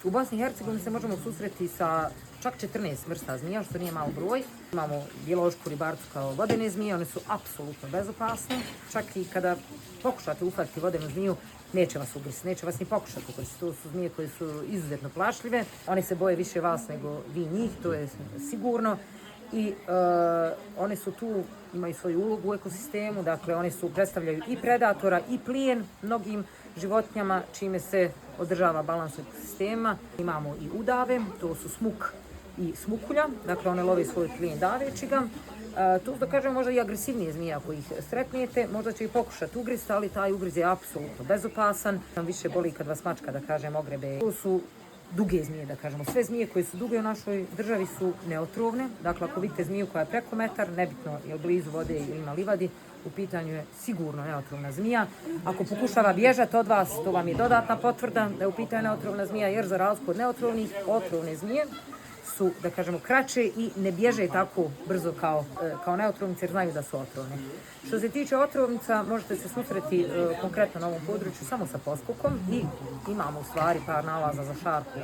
U Bosni i Hercegovini se možemo susreti sa čak 14 vrsta zmija, što nije malo broj. Imamo biološku ribarcu kao vodene zmije, one su apsolutno bezopasne. Čak i kada pokušate uhvatiti vodenu zmiju, neće vas ugristi, neće vas ni pokušati ugristi. To su zmije koje su izuzetno plašljive, one se boje više vas nego vi njih, to je sigurno. I one su tu, imaju svoju ulogu u ekosistemu, dakle one predstavljaju i predatora i plijen mnogim životinjama, čime se održava balans ekosistema. Imamo i udave, to su smuk i smukulja, dakle one love svoj plijen daveći ga. Tu da kažem možda i agresivnije zmije ako ih sretnete, možda će ih pokušati ugrist, ali taj ugriz je apsolutno bezopasan. Više boli kad vas mačka, da kažem, ogrebe. To su duge zmije, da kažemo. Sve zmije koje su duge u našoj državi su neotrovne. Dakle, ako vidite zmiju koja je preko metar, nebitno je li blizu vode ili na livadi, u pitanju je sigurno neotrovna zmija. Ako pokušava bježati od vas, to vam je dodatna potvrda da je u pitanju neotrovna zmija, jer za razliku od neotrovnih, otrovne zmije su, da kažemo, kraće i ne bježe tako brzo kao neotrovnice, jer znaju da su otrovne. Što se tiče otrovnica, možete se susreti konkretno na ovom području samo sa poskokom i imamo u stvari par nalaza za šarku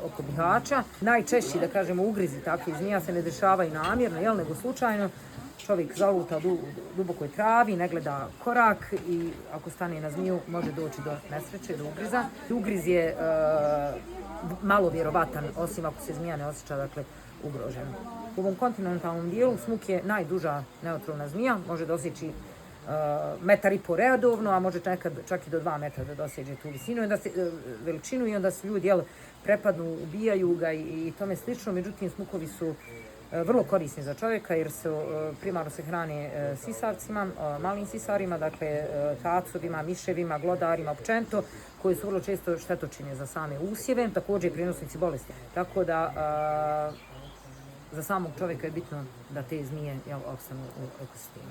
oko Bihaća. Najčešći, da kažemo, ugrizi takvih zmija se ne dešavaju namjerno, nego slučajno. Čovjek zaluta u dubokoj travi, ne gleda korak i ako stane na zmiju može doći do nesreće, do ugriza. Ugriz je malo vjerovatan, osim ako se zmija ne osjeća, dakle, ugrožena. U ovom kontinentalnom dijelu smuk je najduža neotrovna zmija, može doseći 1,5 metra redovno, a može čak i do 2 metra da doseže tu veličinu i onda se ljudi prepadnu, ubijaju ga i tome slično. Međutim, smukovi su vrlo korisni za čovjeka jer primarno se hrane sisavcima, malim sisarima, dakle tacovima, miševima, glodarima općenito, koji su vrlo često štetočine za same usjeve, također i prenosnici bolesti. Tako da za samog čovjeka je bitno da te zmije opstanu u ekosistemu.